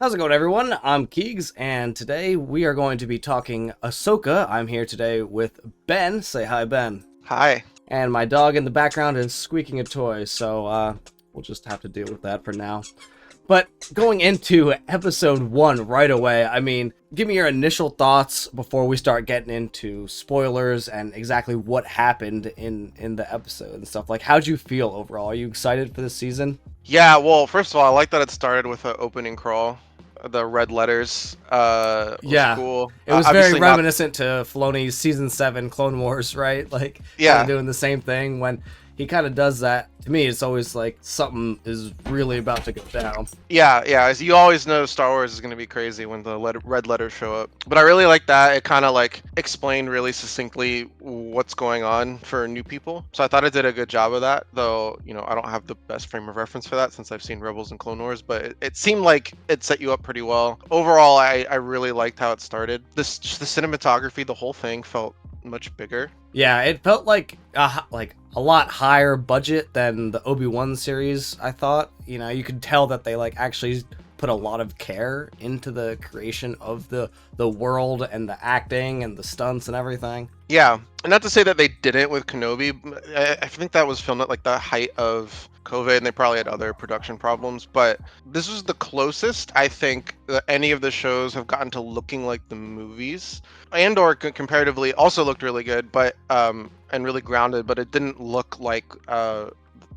How's it going, everyone? I'm Keegs, and today we are going to be talking Ahsoka. I'm here today with Ben. Say hi, Ben. Hi. And my dog in the background is squeaking a toy, so we'll just have to deal with that for now. But going into episode 1 right away, I mean, give me your initial thoughts before we start getting into spoilers and exactly what happened in the episode and stuff. Like, how'd you feel overall? Are you excited for this season? Yeah, well, first of all, I like that it started with an opening crawl. The red letters was Yeah, cool. it was very Obviously not. reminiscent to Filoni's season 7 Clone Wars, right? Like, kind of Yeah, doing the same thing. When he kind of does that, to me, it's always like something is really about to go down. yeah. As you always know, Star Wars is going to be crazy when the red letters show up. But I really like that. It kind of like explained really succinctly what's going on for new people. So I thought it did a good job of that. Though, I don't have the best frame of reference for that since I've seen Rebels and Clone Wars. But it seemed like it set you up pretty well. Overall, I really liked how it started. Just the cinematography, the whole thing felt much bigger. Yeah, it felt like a lot higher budget than the Obi-Wan series, I thought. You could tell that they like actually put a lot of care into the creation of the world and the acting and the stunts and everything. Yeah, and not to say that they didn't with Kenobi. I think that was filmed at like the height of COVID, and they probably had other production problems. But this was the closest I think that any of the shows have gotten to looking like the movies. Andor comparatively also looked really good, but and really grounded. But it didn't look like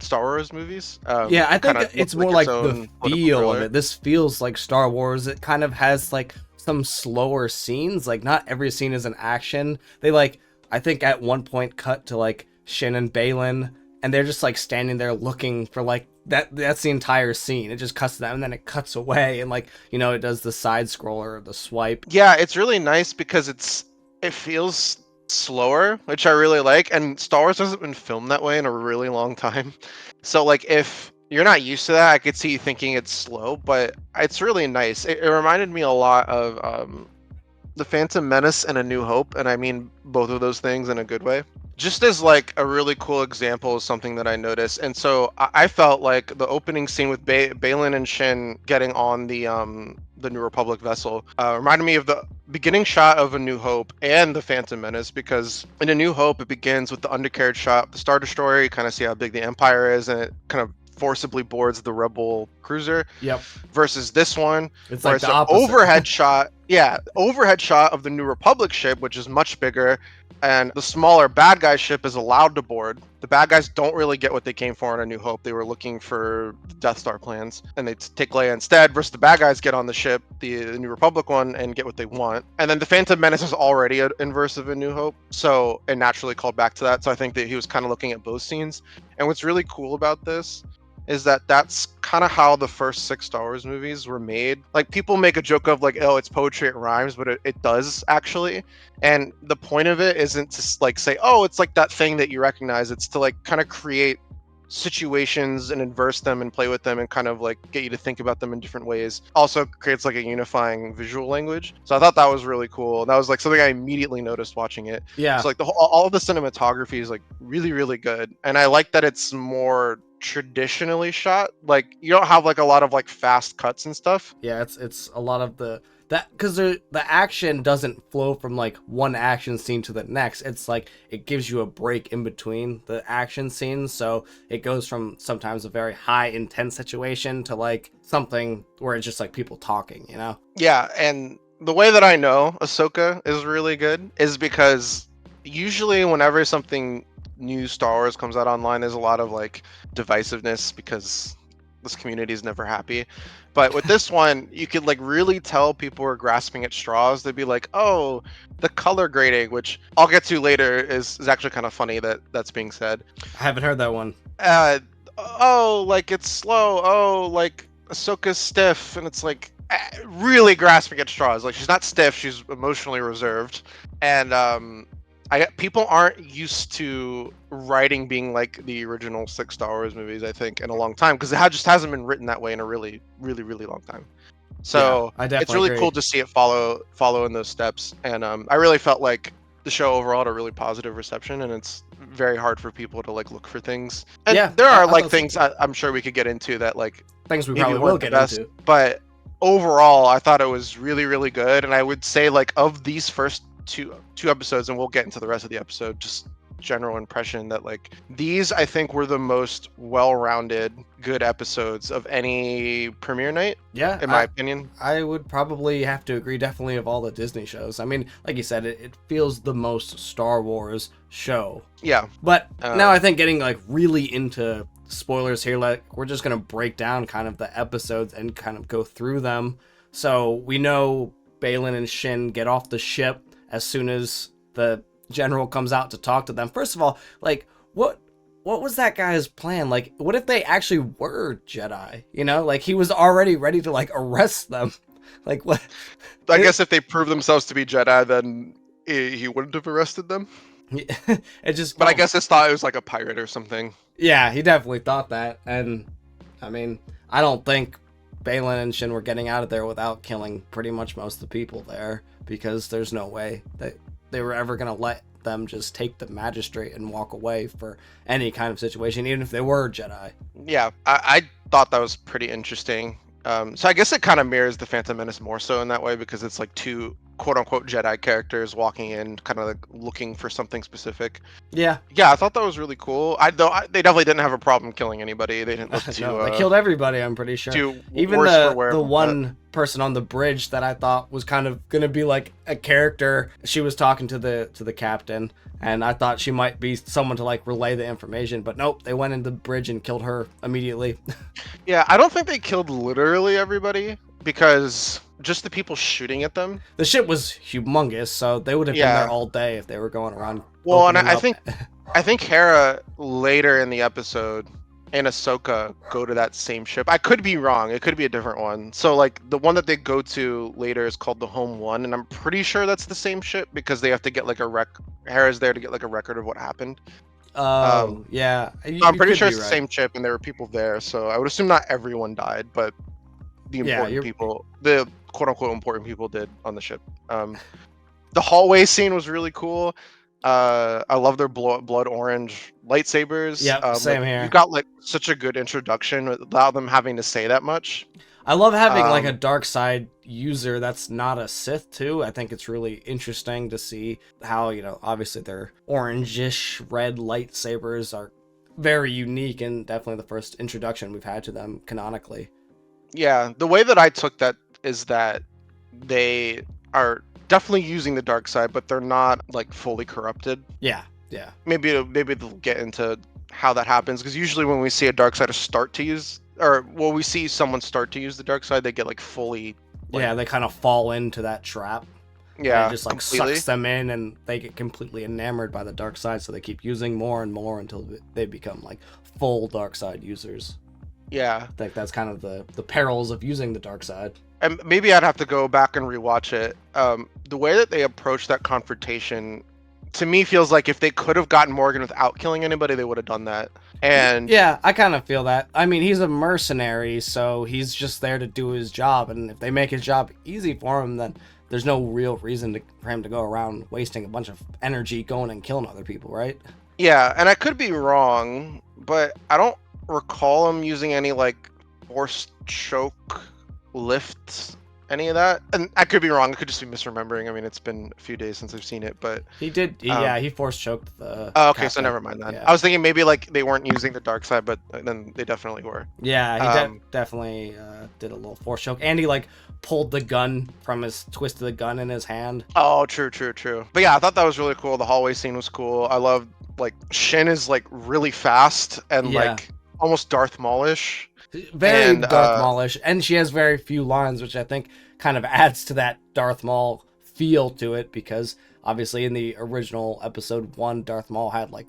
Star Wars movies. Yeah, I It kind think of it's looked more like its like the own political feel of thriller. it. This feels like Star Wars. It kind of has like some slower scenes. Like not every scene is an action. They like I think at one point cut to like Shin and Baylan, and they're just like standing there looking for like that. That's the entire scene. It just cuts to them, and then it cuts away, and like it does the side scroller, the swipe. Yeah, it's really nice because it feels slower, which I really like. And Star Wars hasn't been filmed that way in a really long time. So like if you're not used to that, I could see you thinking it's slow, but it's really nice. It reminded me a lot of The Phantom Menace and A New Hope, and I mean both of those things in a good way. Just as like a really cool example of something that I noticed, and so I felt like the opening scene with Baylan and Shin getting on the New Republic vessel reminded me of the beginning shot of A New Hope and The Phantom Menace, because in A New Hope it begins with the undercarriage shot of the Star Destroyer. You kind of see how big the Empire is, and it kind of forcibly boards the Rebel cruiser, Yep, versus this one it's where like it's the an opposite. overhead shot. Yeah, overhead shot of the New Republic ship, which is much bigger, and the smaller bad guy ship is allowed to board. The bad guys don't really get what they came for in A New Hope. They were looking for the Death Star plans, and they take Leia instead, versus the bad guys get on the ship, the New Republic one, and get what they want. And then the Phantom Menace is already an inverse of A New Hope, so it naturally called back to that. So I think that he was kind of looking at both scenes. And what's really cool about this is that that's kind of how the first 6 Star Wars movies were made. Like, people make a joke of like, oh, it's poetry, it rhymes, but it does actually. And the point of it isn't to like say, oh, it's like that thing that you recognize. It's to like kind of create situations and inverse them and play with them and kind of like get you to think about them in different ways. Also creates like a unifying visual language. So I thought that was really cool. That was like something I immediately noticed watching it. Yeah, So like all of the cinematography is like really, really good. And I like that it's more traditionally shot. Like, you don't have like a lot of like fast cuts and stuff. yeah, it's a lot of that because the action doesn't flow from like one action scene to the next. It's like it gives you a break in between the action scenes, so it goes from sometimes a very high intense situation to like something where it's just like people talking. Yeah, and the way that I know Ahsoka is really good is because usually whenever something new Star Wars comes out online, there's a lot of like divisiveness because this community is never happy. But with this one, you could like really tell people were grasping at straws. They'd be like, "Oh, the color grading," which I'll get to later, is actually kind of funny that that's being said. I haven't heard that one. Uh, oh, like it's slow. Oh, like Ahsoka's stiff, and it's like really grasping at straws. Like, she's not stiff; she's emotionally reserved, and people aren't used to writing being like the original 6 Star Wars movies, I think, in a long time, because it just hasn't been written that way in a really, really, really long time. Yeah, So I it's definitely really cool agree. to see it follow in those steps, and I really felt like the show overall had a really positive reception, and it's very hard for people to like look for things. And Yeah, there are I like thought so things too. I'm sure we could get into that like Things we maybe probably will weren't the get best, into. but overall, I thought it was really, really good. And I would say, like, of these first two episodes, and we'll get into the rest of the episode, just general impression that, like, these I think were the most well-rounded, good episodes of any premiere night. Yeah, in my opinion. I would probably have to agree, definitely, of all the Disney shows. I mean, like you said, it feels the most Star Wars show. Yeah. But now I think getting like really into spoilers here, like we're just gonna break down kind of the episodes and kind of go through them. So we know Baylan and Shin get off the ship as soon as the general comes out to talk to them. First of all, like what was that guy's plan? Like, what if they actually were Jedi? You know, like he was already ready to like arrest them. Like what? I guess if they prove themselves to be Jedi, then he wouldn't have arrested them. It just. But I guess his thought it was like a pirate or something. Yeah, he definitely thought that, and I mean, I don't think Baylan and Shin were getting out of there without killing pretty much most of the people there, because there's no way that they were ever gonna let them just take the magistrate and walk away for any kind of situation, even if they were Jedi. Yeah, I thought that was pretty interesting. So I guess it kind of mirrors the Phantom Menace more so in that way, because it's like two quote-unquote Jedi characters walking in, kind of like looking for something specific. Yeah, I thought that was really cool. They definitely didn't have a problem killing anybody. They didn't look too. No, they killed everybody. I'm pretty sure. Even the one person on the bridge that I thought was kind of gonna be like a character. She was talking to the captain, and I thought she might be someone to like relay the information, but nope, they went into the bridge and killed her immediately. Yeah, I don't think they killed literally everybody, because just the people shooting at them. The ship was humongous, so they would have been there all day if they were going around. Well, and I think Hera later in the episode and Ahsoka go to that same ship. I could be wrong. It could be a different one. So like the one that they go to later is called the Home One, and I'm pretty sure that's the same ship, because they have to get like Hera's there to get like a record of what happened. Yeah. I'm pretty sure it's the same ship, and there were people there. So I would assume not everyone died, but the important people, the quote-unquote important people, did on the ship. The hallway scene was really cool. I love their blood orange lightsabers. Yeah, same here. You got like such a good introduction without them having to say that much. I love having like a dark side user that's not a Sith too. I think it's really interesting to see how, you know, obviously their orangish red lightsabers are very unique, and definitely the first introduction we've had to them canonically. Yeah, the way that I took that is that they are definitely using the dark side, but they're not like fully corrupted. Yeah. Maybe they'll get into how that happens, because usually when we see a dark sider start to use, or well, we see someone start to use the dark side, they get like fully. Yeah, they kind of fall into that trap. Yeah, it just like completely sucks them in, and they get completely enamored by the dark side, so they keep using more and more until they become like full dark side users. Yeah, I think that's kind of the perils of using the dark side. And maybe I'd have to go back and rewatch it. The way that they approach that confrontation, to me, feels like if they could have gotten Morgan without killing anybody, they would have done that. And yeah, I kind of feel that. I mean, he's a mercenary, so he's just there to do his job, and if they make his job easy for him, then there's no real reason for him to go around wasting a bunch of energy going and killing other people, right? Yeah, and I could be wrong, but I don't recall him using any like force choke, lift, any of that. And I could be wrong. I could just be misremembering. I mean, it's been a few days since I've seen it, but he did. He force choked the. Oh, okay, so never mind that. Yeah. I was thinking maybe like they weren't using the dark side, but then they definitely were. Yeah, he definitely did a little force choke, and he like pulled the gun from twisted the gun in his hand. Oh, true. But yeah, I thought that was really cool. The hallway scene was cool. I love like Shin is like really fast and like almost Darth Maulish. Very Darth Maulish, and she has very few lines, which I think kind of adds to that Darth Maul feel to it, because obviously in the original episode 1, Darth Maul had like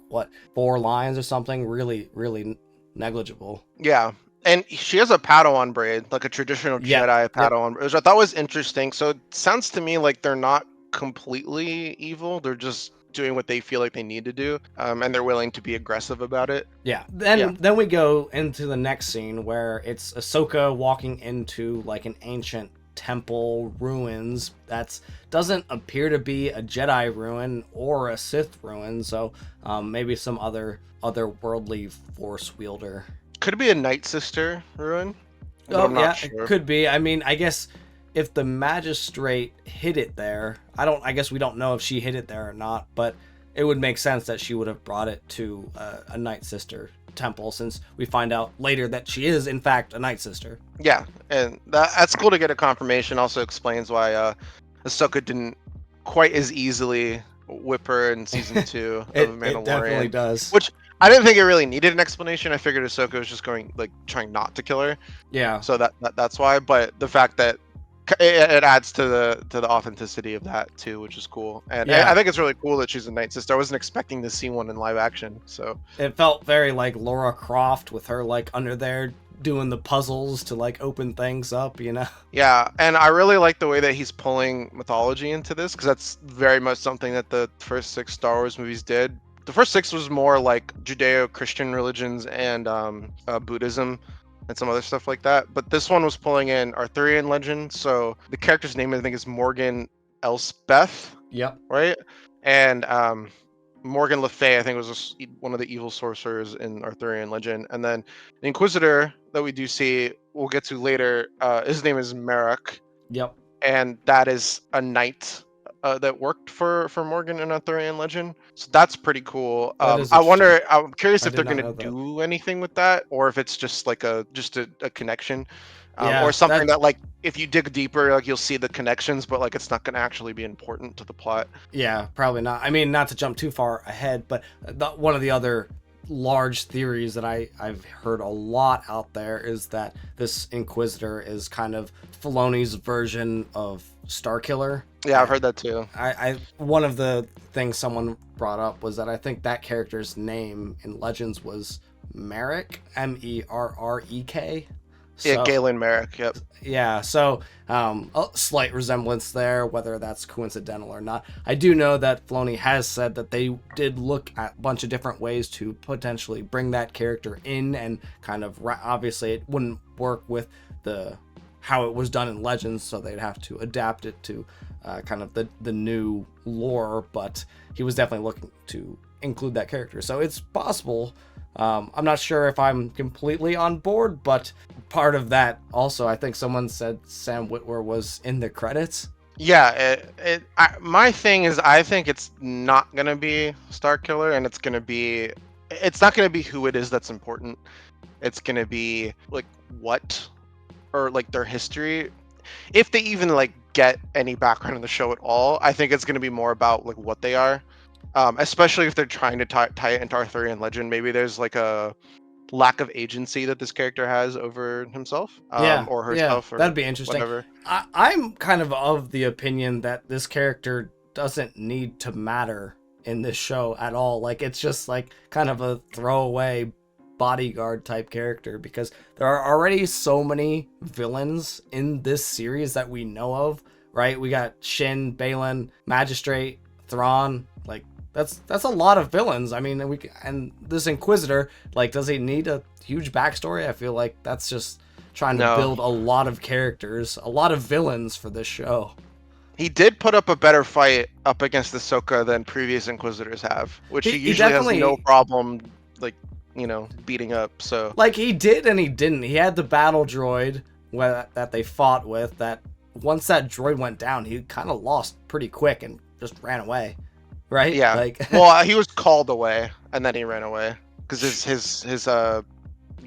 4 lines or something, really negligible. Yeah, and she has a Padawan braid, like a traditional Jedi Padawan, which I thought was interesting. So it sounds to me like they're not completely evil; they're just doing what they feel like they need to do, and they're willing to be aggressive about it. Then we go into the next scene where it's Ahsoka walking into like an ancient temple ruins that doesn't appear to be a Jedi ruin or a Sith ruin, so maybe some otherworldly force wielder. Could it be a Night Sister ruin? but Oh I'm yeah, not it sure. could be. I mean, I guess if the magistrate hid it there, I guess we don't know if she hid it there or not, but it would make sense that she would have brought it to a Night Sister temple, since we find out later that she is in fact a Night Sister. Yeah, and that's cool to get a confirmation. Also explains why Ahsoka didn't quite as easily whip her in season 2 of It definitely Mandalorian, does. which I didn't think it really needed an explanation. I figured Ahsoka was just going like trying not to kill her, Yeah. so that's why. But the fact that it adds to the authenticity of that too, which is cool. And Yeah. I think it's really cool that she's a Night Sister. I wasn't expecting to see one in live action, so It felt very like Laura Croft with her like under there doing the puzzles to like open things up, you know? yeah. And I really like the way that he's pulling mythology into this, because that's very much something that the first 6 Star Wars movies did. The first 6 was more like Judeo-Christian religions and Buddhism and some other stuff like that. But this one was pulling in Arthurian legend. So the character's name I think is Morgan Elsbeth, Yep. right? And Morgan Le Fay, I think, was one of the evil sorcerers in Arthurian legend. And then the Inquisitor that we do see, we'll get to later, his name is Marrok, Yep. and that is a knight that worked for Morgan in Arthurian legend. So that's pretty cool. That is I'm curious I if did they're not going know to that. do anything with that, or if it's just like a connection. Yeah, Or something that like if you dig deeper, like you'll see the connections, but like it's not going to actually be important to the plot. Yeah, probably not. I mean, not to jump too far ahead, but one of the other large theories that I've heard a lot out there is that this Inquisitor is kind of Filoni's version of Starkiller. Yeah, I've heard that too. I one of the things someone brought up was that I think that character's name in Legends was Merrick, Merrek. Yeah, Galen Merrick. Yep. Yeah, so a slight resemblance there, whether that's coincidental or not. I do know that Filoni has said that they did look at a bunch of different ways to potentially bring that character in, and kind of obviously it wouldn't work with the how it was done in Legends, so they'd have to adapt it to kind of the new lore. But he was definitely looking to include that character, so it's possible. I'm not sure if I'm completely on board, but part of that also, I think someone said Sam Witwer was in the credits. Yeah, my thing is I think it's not gonna be Starkiller, and it's not gonna be who it is that's important. It's gonna be like what, or like their history, if they even like get any background in the show at all. I think it's gonna be more about like what they are. Especially if they're trying to tie it into Arthurian legend. Maybe there's like a lack of agency that this character has over himself, or herself, or that'd be interesting. whatever. I'm kind of the opinion that this character doesn't need to matter in this show at all. Like, it's just like kind of a throwaway bodyguard type character, because there are already so many villains in this series that we know of, right? We got Shin, Baylan, Magistrate, Thrawn, like that's a lot of villains. I mean, and this Inquisitor, like, does he need a huge backstory? I feel like that's just trying to build a lot of characters, a lot of villains for this show. He did put up a better fight up against Ahsoka than previous Inquisitors have, which he usually has no problem, like, beating up. So like, he did and he didn't. He had the battle droid that they fought with, that once that droid went down, he kind of lost pretty quick and just ran away. Right? Yeah. Like, well, he was called away and then he ran away because his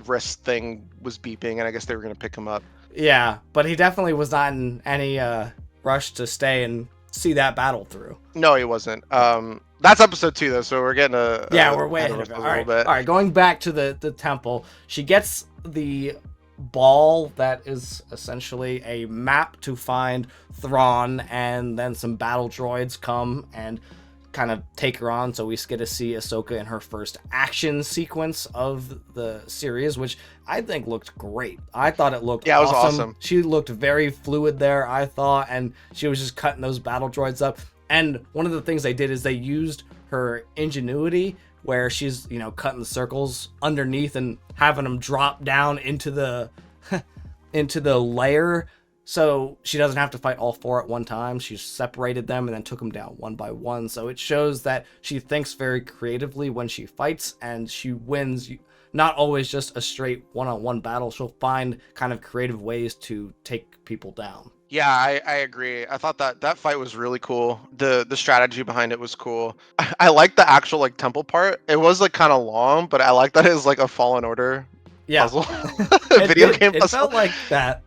wrist thing was beeping, and I guess they were gonna pick him up. Yeah, but he definitely was not in any rush to stay and see that battle through. No, he wasn't. That's episode 2 though, so we're getting we're way ahead of it. All right, going back to the temple, she gets the ball that is essentially a map to find Thrawn, and then some battle droids come and kind of take her on, so we get to see Ahsoka in her first action sequence of the series, which I think looked great. I thought it looked it was awesome. She looked very fluid there, I thought, and she was just cutting those battle droids up. And one of the things they did is they used her ingenuity, where she's, cutting the circles underneath and having them drop down into the into the layer, so she doesn't have to fight all 4 at one time. She separated them and then took them down one by one. So it shows that she thinks very creatively when she fights, and she wins not always just a straight one-on-one battle. She'll find kind of creative ways to take people down. Yeah, I agree. I thought that fight was really cool. The strategy behind it was cool. I like the actual like temple part. It was like kind of long, but I like that it was like a Fallen Order Yeah, puzzle, it video did. game It puzzle. felt like that.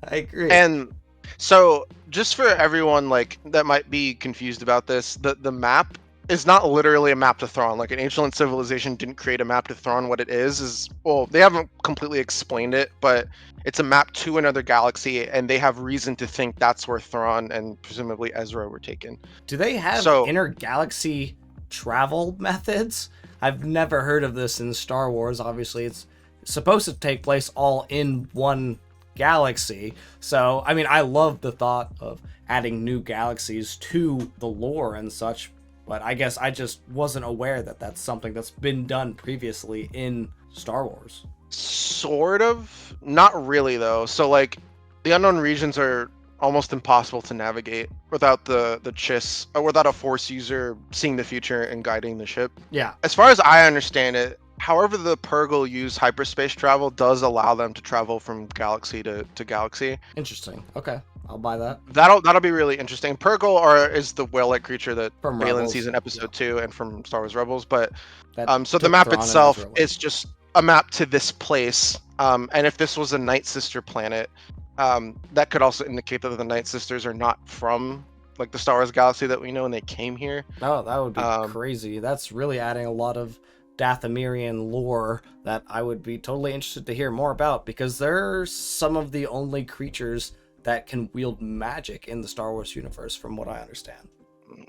I agree. And so, just for everyone like that might be confused about this, the map is not literally a map to Thrawn. Like an ancient civilization didn't create a map to Thrawn. What it is well, they haven't completely explained it, but it's a map to another galaxy, and they have reason to think that's where Thrawn and presumably Ezra were taken. Do they have So- intergalaxy travel methods? I've never heard of this in Star Wars. Obviously, it's supposed to take place all in one galaxy. So, I mean, I love the thought of adding new galaxies to the lore and such, but I guess I just wasn't aware that that's something that's been done previously in Star Wars. Sort of, not really though. So like, the unknown regions are almost impossible to navigate without the chiss, or without a Force user seeing the future and guiding the ship. Yeah, As far as I understand it, however the Purrgil use hyperspace travel does allow them to travel from galaxy to galaxy. interesting. Okay, I'll buy that. That'll be really interesting. Purrgil is the whale-like creature that From Baylan Rebels, sees in episode 2 and from Star Wars Rebels, but That so the took map Thrawn and itself Ezra away. is just a map to this place. And if this was a Night Sister planet, that could also indicate that the Night Sisters are not from like the Star Wars galaxy that we know, and they came here. Oh, that would be Um, crazy. That's really adding a lot of Dathomirian lore that I would be totally interested to hear more about, because they're some of the only creatures that can wield magic in the Star Wars universe, from what I understand.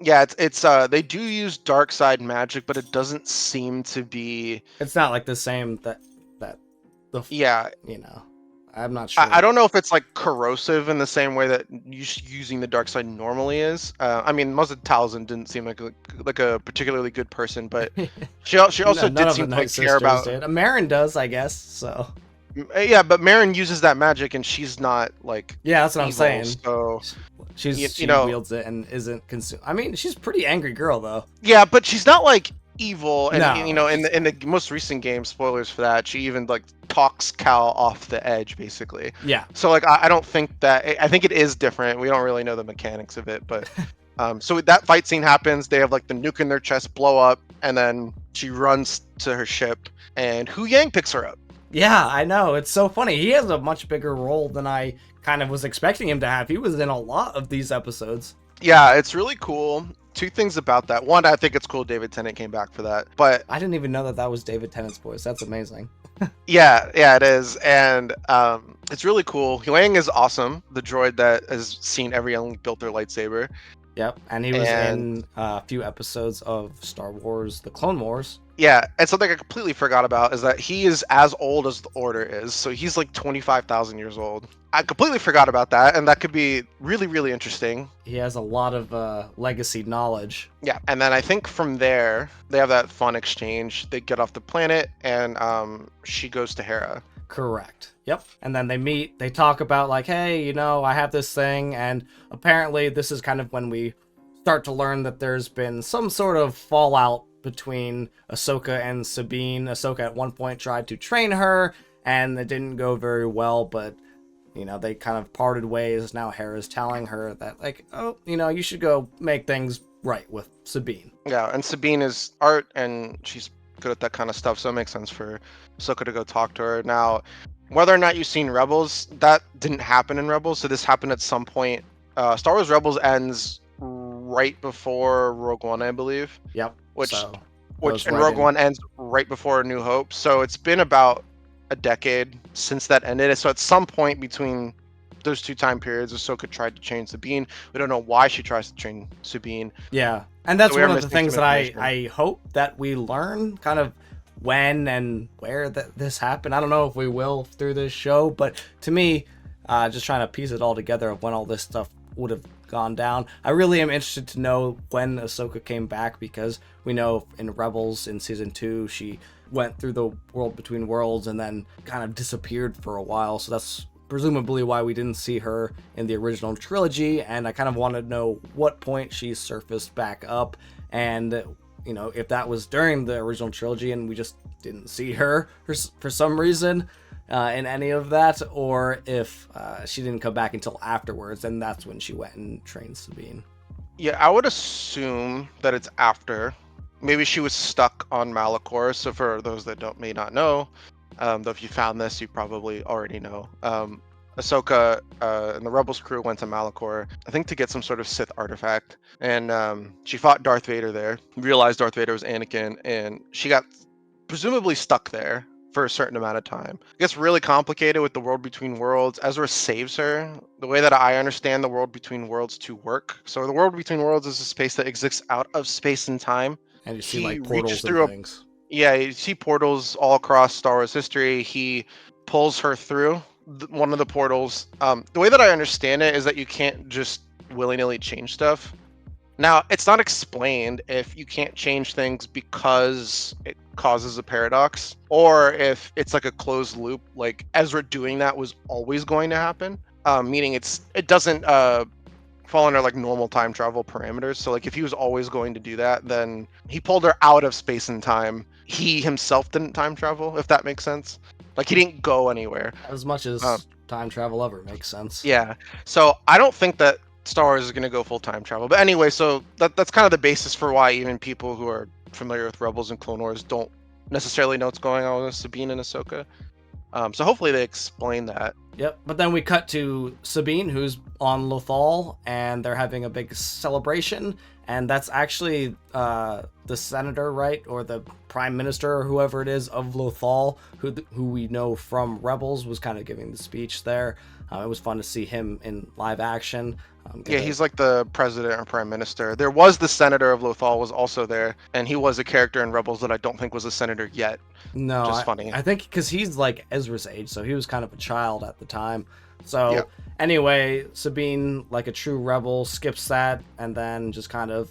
Yeah, it's they do use dark side magic, but it doesn't seem to be. It's not like the same that Yeah, you know. I'm not sure. I don't know if it's like corrosive in the same way that using the dark side normally is. I mean, Muzad Talzin didn't seem like a particularly good person, but she also None did of seem the to Night like care Sisters about. did. Marin does, I guess. So Yeah, but Marin uses that magic, and she's not like yeah, that's what I'm evil, saying. So She know- wields it and isn't consumed. I mean, she's a pretty angry girl though. yeah, but she's not like evil. And No, you know, in the most recent game, spoilers for that, she even like talks Cal off the edge, basically. Yeah. So like, I don't think that. I think it is different. We don't really know the mechanics of it, but so that fight scene happens. They have like the nuke in their chest blow up, and then she runs to her ship, and Huyang picks her up. Yeah, I know. It's so funny. He has a much bigger role than I kind of was expecting him to have. He was in a lot of these episodes. Yeah, it's really cool. Two things about that. One, I think it's cool David Tennant came back for that. But I didn't even know that that was David Tennant's voice. That's amazing. yeah, it is. And it's really cool. Huyang is awesome. The droid that has seen every young built their lightsaber. Yep. And he was And- in a few episodes of Star Wars, The Clone Wars. Yeah, and something I completely forgot about is that he is as old as the Order is. So he's like 25,000 years old. I completely forgot about that, and that could be really, really interesting. He has a lot of legacy knowledge. Yeah, and then I think from there, they have that fun exchange. They get off the planet, and she goes to Hera. Correct. Yep. And then they meet, they talk about like, hey, you know, I have this thing, and apparently this is kind of when we start to learn that there's been some sort of fallout between Ahsoka and Sabine. Ahsoka at one point tried to train her, and it didn't go very well, but you know, they kind of parted ways. Now Hera's telling her that like, oh, you know, you should go make things right with Sabine. Yeah, and Sabine is art, and she's good at that kind of stuff, so it makes sense for Ahsoka to go talk to her. Now, whether or not you've seen Rebels, that didn't happen in Rebels, so this happened at some point. Star Wars Rebels ends right before Rogue One, I believe. Yep. Which So, and right Rogue in. One ends right before A New Hope. So it's been about a decade since that ended. So at some point between those two time periods, Ahsoka tried to train Sabine. We don't know why she tries to train Sabine. Yeah, and that's So we are one of the missing things some that information. I hope that we learn, kind of when and where this happened. I don't know if we will through this show, but to me, just trying to piece it all together of when all this stuff would have gone down. I really am interested to know when Ahsoka came back, because we know in Rebels in season 2 she went through the world between worlds and then kind of disappeared for a while, so that's presumably why we didn't see her in the original trilogy. And I kind of want to know what point she surfaced back up, and you know, if that was during the original trilogy and we just didn't see her for some reason in any of that, or if she didn't come back until afterwards, and that's when she went and trained Sabine. Yeah, I would assume that it's after. Maybe she was stuck on Malachor. So for those that may not know, though if you found this, you probably already know. Ahsoka and the Rebels crew went to Malachor, I think to get some sort of Sith artifact, and she fought Darth Vader there. Realized Darth Vader was Anakin, and she got presumably stuck there for a certain amount of time. It gets really complicated with the World Between Worlds. Ezra saves her. The way that I understand the World Between Worlds to work. So the World Between Worlds is a space that exists out of space and time. And you see He like reaches portals and through things. Yeah, you see portals all across Star Wars history. He pulls her through one of the portals. The way that I understand it is that you can't just willy-nilly change stuff. Now, it's not explained if you can't change things because it causes a paradox, or if it's like a closed loop, like Ezra doing that was always going to happen, meaning it doesn't fall under like normal time travel parameters. So like if he was always going to do that, then he pulled her out of space and time. He himself didn't time travel, if that makes sense. Like he didn't go anywhere. As much as time travel ever makes sense. Yeah. So I don't think that Star Wars is going to go full time travel. But anyway, so that's kind of the basis for why even people who are familiar with Rebels and Clone Wars don't necessarily know what's going on with Sabine and Ahsoka. So hopefully they explain that. Yep, but then we cut to Sabine, who's on Lothal, and they're having a big celebration, and that's actually the senator, right, or the prime minister, or whoever it is of Lothal, who we know from Rebels, was kind of giving the speech there. It was fun to see him in live action. Yeah, he's like the president or prime minister. There was the senator of Lothal was also there, and he was a character in Rebels that I don't think was a senator yet. No, which is funny. I think because he's like Ezra's age, so he was kind of a child at the time. So anyway, Sabine, like a true rebel, skips that and then just kind of,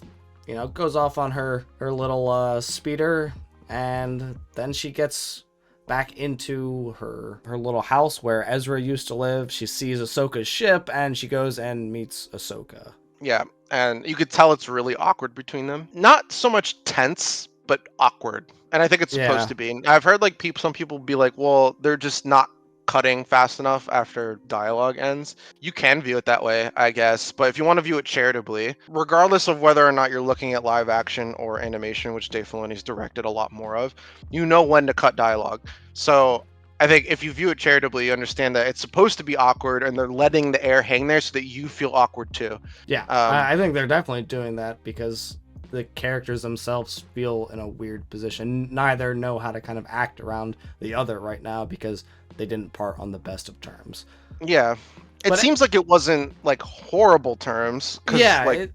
goes off on her little speeder, and then she gets back into her little house where Ezra used to live. She sees Ahsoka's ship, and she goes and meets Ahsoka. Yeah, and you could tell it's really awkward between them. Not so much tense, but awkward. And I think it's supposed to be. And I've heard like some people be like, well, they're just not cutting fast enough after dialogue ends. You can view it that way, I guess. But if you want to view it charitably, regardless of whether or not you're looking at live action or animation, which Dave Filoni's directed a lot more of, you know when to cut dialogue. So I think if you view it charitably, you understand that it's supposed to be awkward, and they're letting the air hang there so that you feel awkward too. Yeah, I think they're definitely doing that because the characters themselves feel in a weird position. Neither know how to kind of act around the other right now because they didn't part on the best of terms. Yeah. It seems like it wasn't like horrible terms. Yeah, like,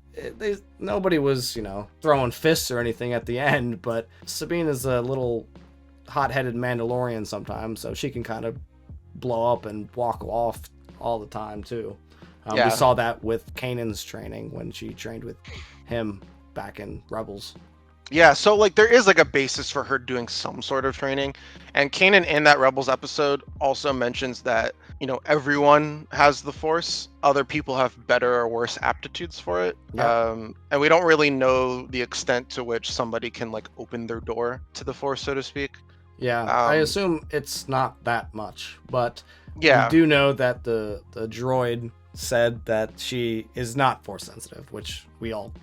nobody was, throwing fists or anything at the end, but Sabine is a little hot-headed Mandalorian sometimes, so she can kind of blow up and walk off all the time too. We saw that with Kanan's training when she trained with him back in Rebels. Yeah, so like there is like a basis for her doing some sort of training, and Kanan in that Rebels episode also mentions that everyone has the Force. Other people have better or worse aptitudes for it. Yep. And we don't really know the extent to which somebody can like open their door to the Force, so to speak. Yeah, I assume it's not that much, but we do know that the droid said that she is not Force sensitive, which we all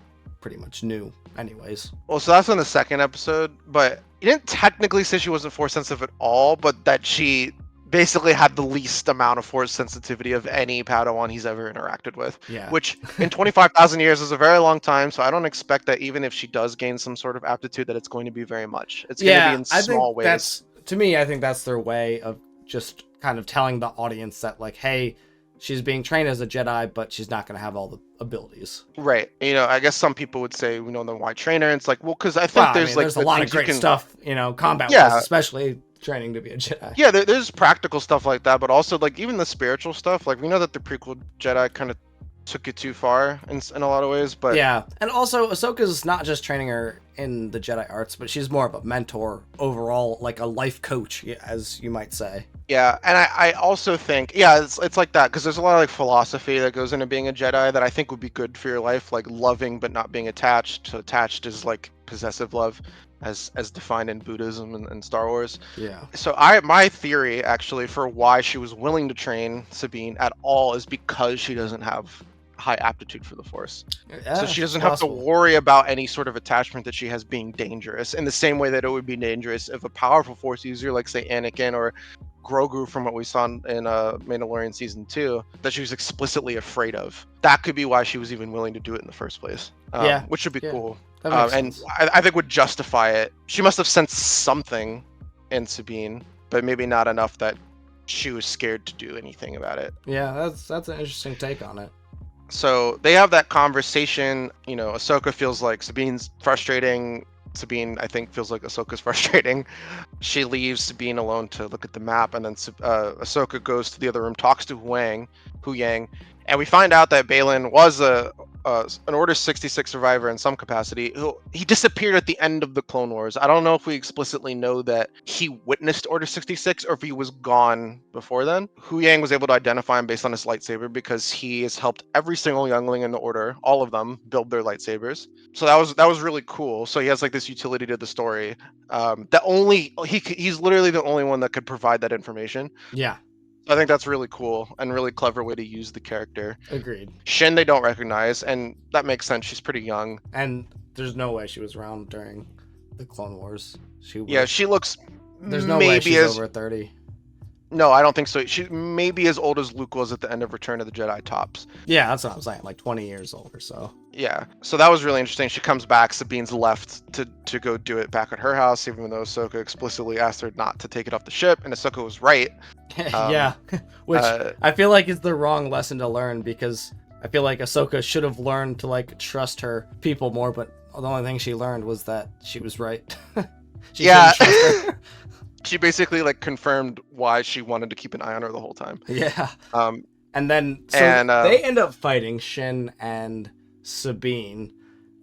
pretty much knew anyways. Well, so that's in the second episode, but he didn't technically say she wasn't Force sensitive at all, but that she basically had the least amount of Force sensitivity of any Padawan he's ever interacted with. Yeah. Which in 25,000 years is a very long time, so I don't expect that even if she does gain some sort of aptitude that it's going to be very much. It's going to be in small ways. I think that's their way of just kind of telling the audience that like, hey, she's being trained as a Jedi, but she's not going to have all the abilities. Right. I guess some people would say, then why train her? And it's like, well, because I think there's a lot of great stuff, combat-wise, especially training to be a Jedi. Yeah, there's practical stuff like that, but also like even the spiritual stuff. Like we know that the prequel Jedi kind of took it too far in a lot of ways, but yeah, and also Ahsoka's not just training her in the Jedi arts, but she's more of a mentor overall, like a life coach, as you might say. Yeah, and I also think, yeah, it's like that, because there's a lot of like philosophy that goes into being a Jedi that I think would be good for your life, like loving but not being attached. So attached is like possessive love, as defined in Buddhism and Star Wars. Yeah. So my theory actually for why she was willing to train Sabine at all is because she doesn't have high aptitude for the Force. Yeah, So she doesn't it's have possible. to worry about any sort of attachment that she has being dangerous, in the same way that it would be dangerous if a powerful Force user like say Anakin or Grogu, from what we saw in Mandalorian season 2, that she was explicitly afraid of. That could be why she was even willing to do it in the first place. Yeah, Which would be yeah, cool. that makes And sense. I think would justify it. She must have sensed something in Sabine, but maybe not enough that she was scared to do anything about it. Yeah, that's an interesting take on it. So they have that conversation. You know, Ahsoka feels like Sabine's frustrating. Sabine, I think, feels like Ahsoka's frustrating. She leaves Sabine alone to look at the map, and then Ahsoka goes to the other room, talks to Huyang, and we find out that Baylan was an Order 66 survivor in some capacity. He disappeared at the end of the Clone Wars. I don't know if we explicitly know that he witnessed Order 66 or if he was gone before then. Huyang was able to identify him based on his lightsaber because he has helped every single youngling in the Order, all of them, build their lightsabers. So that was really cool. So he has like this utility to the story. That only he's literally the only one that could provide that information. Yeah, I think that's really cool and really clever way to use the character. agreed. Shin they don't recognize, and that makes sense. She's pretty young. And there's no way she was around during the Clone Wars. Yeah, she looks There's no way she's over 30. No, I don't think so. She may be as old as Luke was at the end of Return of the Jedi tops. Yeah, that's what I'm saying. Like 20 years old or so. Yeah, so that was really interesting. She comes back. Sabine's left to go do it back at her house, even though Ahsoka explicitly asked her not to take it off the ship, and Ahsoka was right. Yeah, which I feel like is the wrong lesson to learn, because I feel like Ahsoka should have learned to like trust her people more, but the only thing she learned was that she was right. She Yeah. couldn't trust her. She basically like confirmed why she wanted to keep an eye on her the whole time. Yeah. Um, And then they end up fighting Shin and Sabine.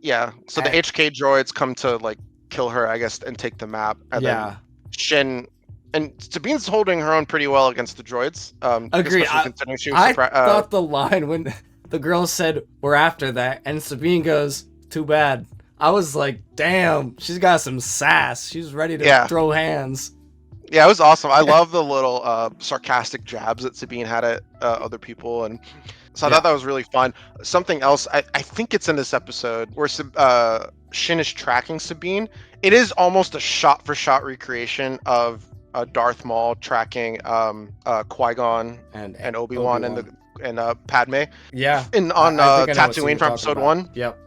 yeah. So the HK droids come to like kill her, I guess, and take the map. And then Shin and Sabine's holding her own pretty well against the droids. Agreed. Considering she was I thought the line when the girl said, "We're after that," and Sabine goes, "Too bad." I was like, "Damn, she's got some sass. She's ready to throw hands." Yeah, it was awesome. I love the little sarcastic jabs that Sabine had at other people, and so I thought that was really fun. Something else, I think it's in this episode where Shin is tracking Sabine. It is almost a shot-for-shot recreation of Darth Maul tracking Qui-Gon and Obi-Wan and Padme. Yeah, on Tatooine from Episode 1. Yep.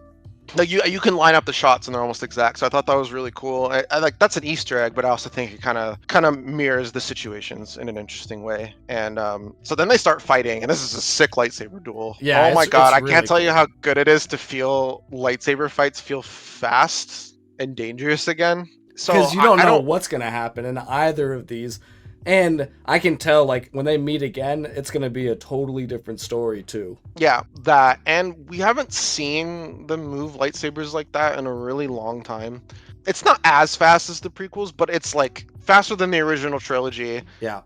Like you can line up the shots and they're almost exact. So I thought that was really cool. I like that's an Easter egg, but I also think it kind of mirrors the situations in an interesting way. And so then they start fighting, and this is a sick lightsaber duel. Yeah. Oh my god, I really can't tell cool. you how good it is to feel lightsaber fights feel fast and dangerous again. So Because you don't know what's gonna happen in either of these. And I can tell, like, when they meet again, it's going to be a totally different story, too. Yeah, that. And we haven't seen them move lightsabers like that in a really long time. It's not as fast as the prequels, but it's, like, faster than the original trilogy. Yeah.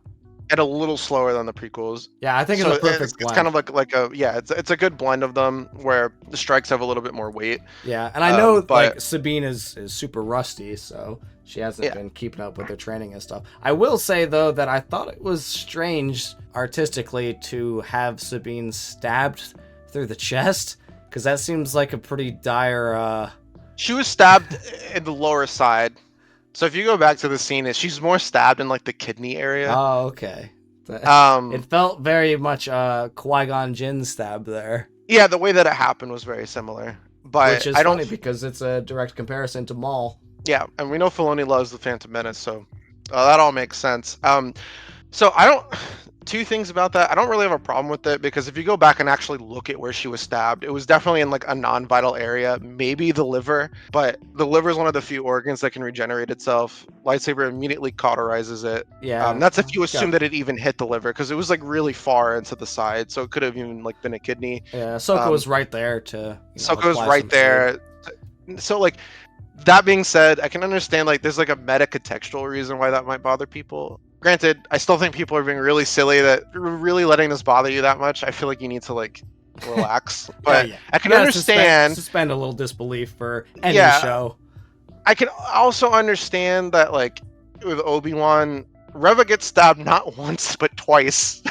And a little slower than the prequels. Yeah, I think it's a perfect blend. It's kind of like a, yeah, it's a good blend of them, where the strikes have a little bit more weight. Yeah, and I know, like, Sabine is super rusty, so she hasn't been keeping up with her training and stuff. I will say, though, that I thought it was strange artistically to have Sabine stabbed through the chest, because that seems like a pretty dire... She was stabbed in the lower side. So if you go back to the scene, she's more stabbed in like the kidney area. Oh, okay. It felt very much Qui-Gon Jinn stab there. Yeah, the way that it happened was very similar. But which is funny because it's a direct comparison to Maul. Yeah, and we know Filoni loves the Phantom Menace, so that all makes sense. So I don't. Two things about that. I don't really have a problem with it, because if you go back and actually look at where she was stabbed, it was definitely in like a non-vital area, maybe the liver, but the liver is one of the few organs that can regenerate itself. Lightsaber immediately cauterizes it. Yeah. That's if you assume that it even hit the liver, because it was like really far into the side, so it could have even like been a kidney. Yeah, Ahsoka was right there to. Ahsoka was right there. So like, That being said, I can understand like there's like a meta contextual reason why that might bother people. Granted, I still think people are being really silly that really letting this bother you that much. I feel like you need to like relax. But Yeah. I can You gotta understand. suspend a little disbelief for any Yeah, show. I can also understand that like with Obi-Wan, Reva gets stabbed not once but twice,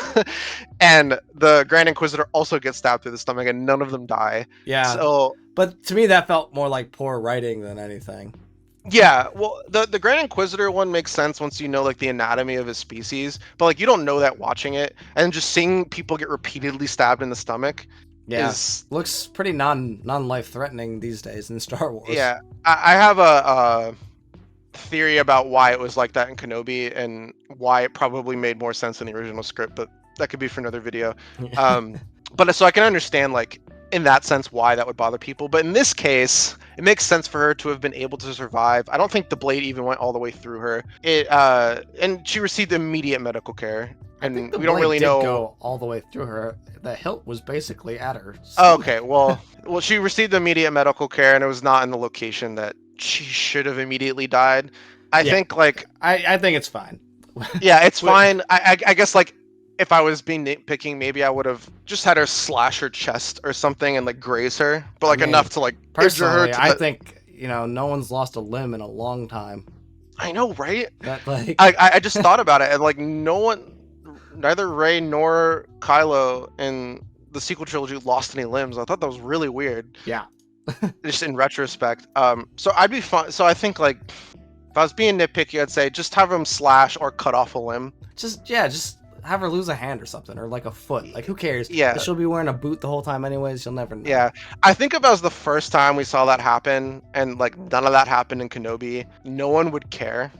and the Grand Inquisitor also gets stabbed through the stomach, and none of them die. Yeah. So But to me, that felt more like poor writing than anything. yeah, well, the Grand Inquisitor one makes sense once you know like the anatomy of his species, but like you don't know that watching it, and just seeing people get repeatedly stabbed in the stomach Yeah. is Looks pretty non-life threatening these days in Star Wars. yeah. I have a theory about why it was like that in Kenobi and why it probably made more sense in the original script, but that could be for another video. But so I can understand like in that sense why that would bother people, but in this case it makes sense for her to have been able to survive. I don't think the blade even went all the way through her. And she received immediate medical care, I think and the we don't blade really did know. go all the way through her. The hilt was basically at her Oh, stomach. okay, well she received immediate medical care, and it was not in the location that she should have immediately died. I Yeah. think like I think it's fine. yeah, it's But- fine. I guess like if I was being nitpicking, maybe I would have just had her slash her chest or something and like graze her, but like I mean, enough to like injure her. Personally, To I the... think, no one's lost a limb in a long time. I know, right? That like I just thought about it, and like no one, neither Rey nor Kylo in the sequel trilogy lost any limbs. I thought that was really weird. yeah. Just in retrospect. So I'd be fine. So I think like if I was being nitpicky, I'd say just have him slash or cut off a limb. Just have her lose a hand or something, or like a foot. Like, who cares? Yeah. She'll be wearing a boot the whole time anyways. You'll never know. Yeah, I think if that was the first time we saw that happen, and like none of that happened in Kenobi, no one would care.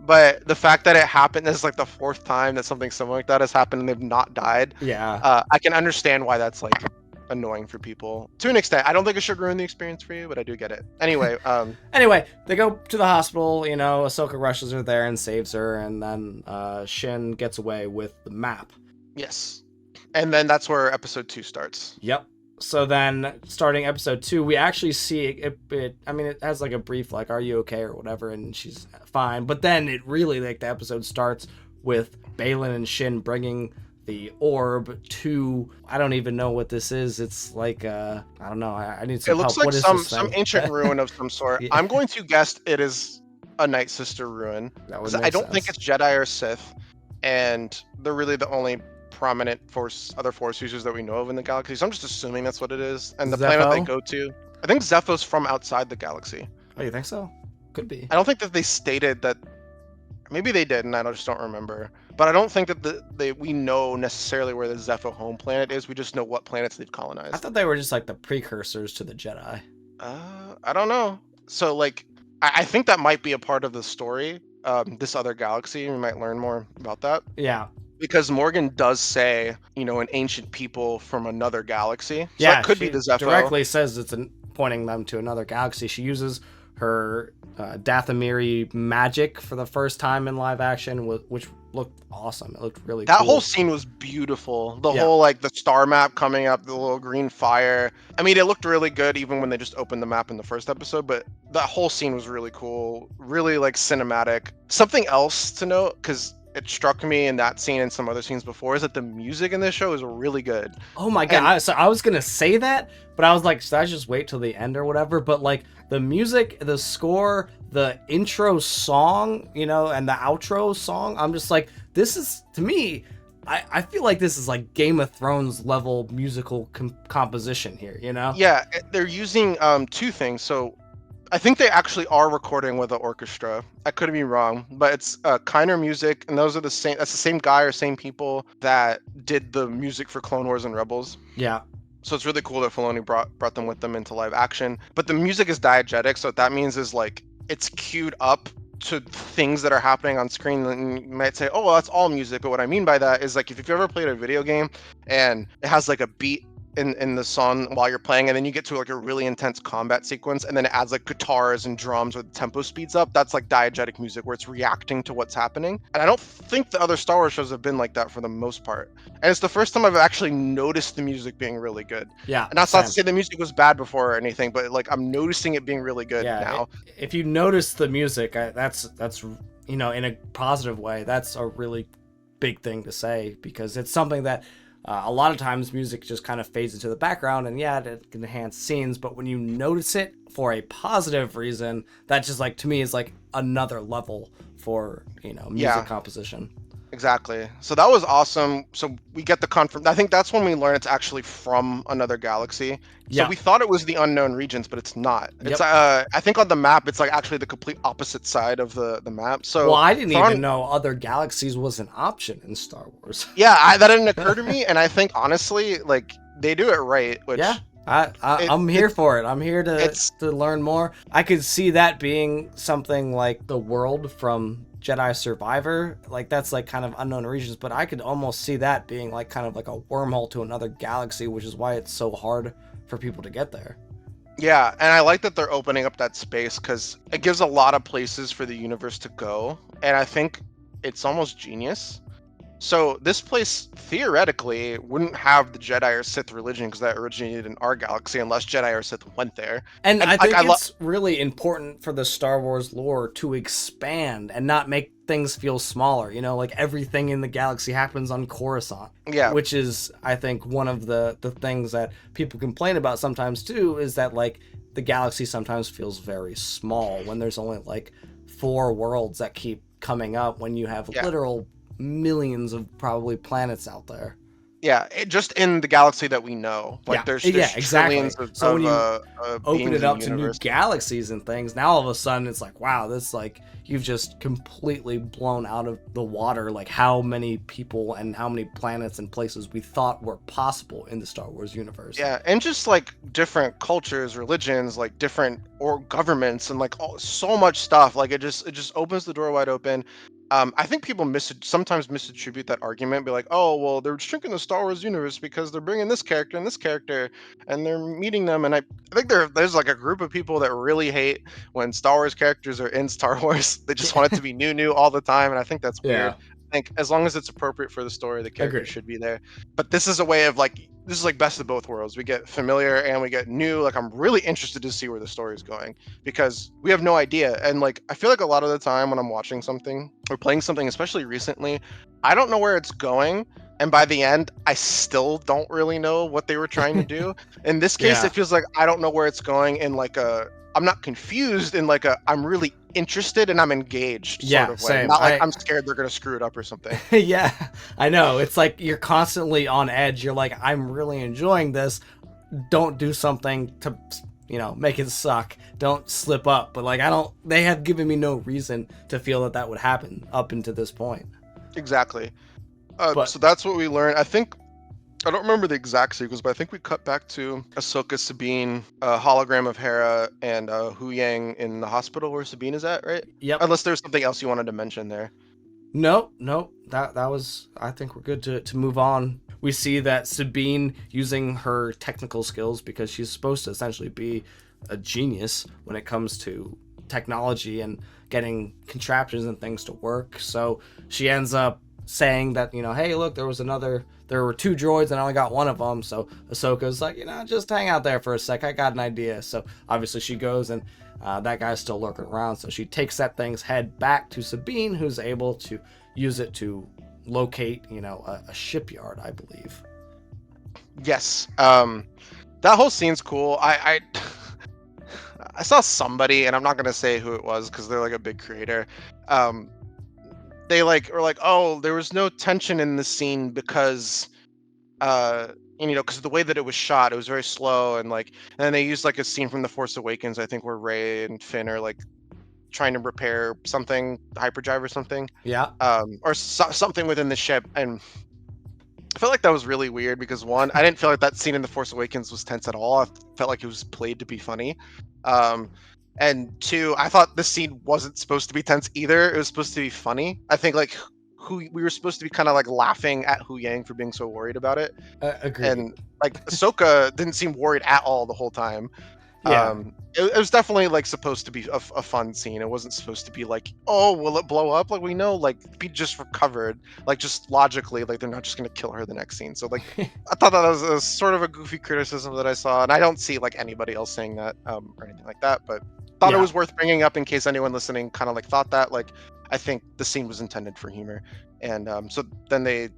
But the fact that it happened is like the fourth time that something similar like that has happened and they've not died. Yeah. I can understand why that's like annoying for people to an extent. I don't think it should ruin the experience for you, but I do get it. Anyway, Anyway, they go to the hospital. Ahsoka rushes her there and saves her, and then Shin gets away with the map. yes, and then that's where episode 2 starts. Yep. So then, starting episode 2, we actually see it. I mean, it has like a brief, like, "Are you okay?" or whatever, and she's fine. But then it really, like, the episode starts with Baylan and Shin bringing the orb to. I don't even know what this is. It's like, I don't know. I need It some looks help. like What is some this thing? ancient ruin of some sort. Yeah. I'm going to guess it is a Night Sister ruin. That would 'Cause make I don't think sense. it's Jedi or Sith, and they're really the only prominent other force users that we know of in the galaxy. So I'm just assuming that's what it is. And the planet they Zepho? go to, I think Zepho's from outside the galaxy. Oh, you think so? Could be. I don't think that they stated that. Maybe they did, and I just don't remember. But I don't think that we know necessarily where the Zepho home planet is. We just know what planets they've colonized. I thought they were just like the precursors to the Jedi. I don't know. So like, I think that might be a part of the story. This other galaxy, we might learn more about that. Yeah. Because Morgan does say, an ancient people from another galaxy. So Yeah, it could she be the Zepho. directly says it's pointing them to another galaxy. She uses her Dathomiri magic for the first time in live action, which looked awesome. It looked really That cool. whole scene was beautiful. The Yeah. whole like the star map coming up, the little green fire. I mean, it looked really good even when they just opened the map in the first episode, but that whole scene was really cool, really like cinematic. Something else to note, because it struck me in that scene and some other scenes before, is that the music in this show is really good. Oh my god! So I was gonna say that, but I was like, should I just wait till the end or whatever? But like the music, the score, the intro song, and the outro song, I'm just like, this is, to me, I feel like this is like Game of Thrones level musical composition here. Yeah, they're using two things. So I think they actually are recording with an orchestra. I could be wrong, but it's Kiner Music, and those are the same. That's the same guy or same people that did the music for Clone Wars and Rebels. Yeah. So it's really cool that Filoni brought them with them into live action. But the music is diegetic, so what that means is like it's queued up to things that are happening on screen. And you might say, "Oh, well, that's all music." But what I mean by that is like if you've ever played a video game and it has like a beat in the song while you're playing, and then you get to like a really intense combat sequence, and then it adds like guitars and drums where the tempo speeds up. That's like diegetic music where it's reacting to what's happening. And I don't think the other Star Wars shows have been like that for the most part. And it's the first time I've actually noticed the music being really good. Yeah, And that's not to same. say the music was bad before or anything, but like I'm noticing it being really good Yeah, now. if you notice the music, that's you know, in a positive way, that's a really big thing to say, because it's something that a lot of times music just kind of fades into the background, and yeah, it can enhance scenes, but when you notice it for a positive reason, that just like to me is like another level for, you know, music Yeah. composition. Exactly. So that was awesome. So we get the confirm. I think that's when we learn it's actually from another galaxy. So Yeah. we thought it was the unknown regions, but it's not. It's Yep. I think on the map it's like actually the complete opposite side of the map. Well, So I didn't Thrawn, even know other galaxies was an option in Star Wars. yeah, that didn't occur to me, and I think honestly, like they do it right, Yeah, which it, I'm here for it. I'm here it's to learn more. I could see that being something like the world from Jedi Survivor. Like that's like kind of unknown regions, but I could almost see that being like kind of like a wormhole to another galaxy, which is why it's so hard for people to get there. yeah, and I like that they're opening up that space because it gives a lot of places for the universe to go, and I think it's almost genius. So this place theoretically wouldn't have the Jedi or Sith religion because that originated in our galaxy, unless Jedi or Sith went there. And And I like think I love, it's really important for the Star Wars lore to expand and not make things feel smaller. You know, like everything in the galaxy happens on Coruscant, yeah, which is, I think, one of the things that people complain about sometimes too, is that like the galaxy sometimes feels very small when there's only like 4 worlds that keep coming up when you have yeah, literal millions of probably planets out there. yeah. Just in the galaxy that we know, like Yeah, yeah, there's exactly. trillions So when you of open beings it in the up to new universe. galaxies and things, now all of a sudden it's like, wow, this like you've just completely blown out of the water like how many people and how many planets and places we thought were possible in the Star Wars universe. Yeah, and just like different cultures, religions, like different or governments, and like so much stuff. Like it just opens the door wide open. I think people sometimes misattribute that argument, be like, oh well, they're shrinking the Star Wars universe because they're bringing this character, and they're meeting them. And I think there's like a group of people that really hate when Star Wars characters are in Star Wars. They just want it to be new all the time, and I think that's weird. Yeah, I think as long as it's appropriate for the story, the character agreed. should be there. But this is a way of like this is like best of both worlds. We get familiar and we get new. Like I'm really interested to see where the story is going because we have no idea. And like I feel like a lot of the time when I'm watching something or playing something, especially recently, I don't know where it's going. And by the end, I still don't really know what they were trying to do. In this case, Yeah, it feels like I don't know where it's going in like a I'm not confused in like a I'm really interested and I'm engaged sort yeah, of way. same. Not like I'm scared they're gonna screw it up or something. Yeah, I know. It's like you're constantly on edge. You're like, I'm really enjoying this. Don't do something to, you know, make it suck. Don't slip up. But like, I don't. They have given me no reason to feel that that would happen up until this point. Exactly. But So that's what we learned. I think I don't remember the exact sequence, but I think we cut back to Ahsoka, Sabine, hologram of Hera, and Huyang in the hospital where Sabine is at, right? yep. Unless there's something else you wanted to mention there. Nope, nope. That was. I think we're good to move on. We see that Sabine using her technical skills, because she's supposed to essentially be a genius when it comes to technology and getting contraptions and things to work. So she ends up saying that, you know, hey, look, there were 2 droids and I only got one of them. So Ahsoka's like, you know, just hang out there for a sec. I got an idea. So obviously she goes, and that guy's still lurking around. So she takes that thing's head back to Sabine, who's able to use it to locate, you know, a shipyard, I believe. Yes. That whole scene's cool. I saw somebody, and I'm not gonna say who it was because they're like a big creator. Um, they like were like, oh, there was no tension in the scene because and you know, because of the way that it was shot, it was very slow, and like, and then they used like a scene from The Force Awakens, I think, where Rey and Finn are like trying to repair something, hyperdrive or something, Yeah. or something within the ship, and I felt like that was really weird because one, I didn't feel like that scene in The Force Awakens was tense at all. I felt like it was played to be funny. Um, and two, I thought the scene wasn't supposed to be tense either. It was supposed to be funny. I think like who we were supposed to be kind of like laughing at Huyang for being so worried about it. Agreed. And like Ahsoka didn't seem worried at all the whole time. Yeah. It was definitely like supposed to be a fun scene. It wasn't supposed to be like, oh, will it blow up? Like we know, like be just recovered, like just logically, like they're not just gonna kill her the next scene. So like, I thought that was a sort of a goofy criticism that I saw, and I don't see like anybody else saying that or anything like that. But thought it was worth bringing up in case anyone listening kind of like thought that. Like, I think the scene was intended for humor, and so then they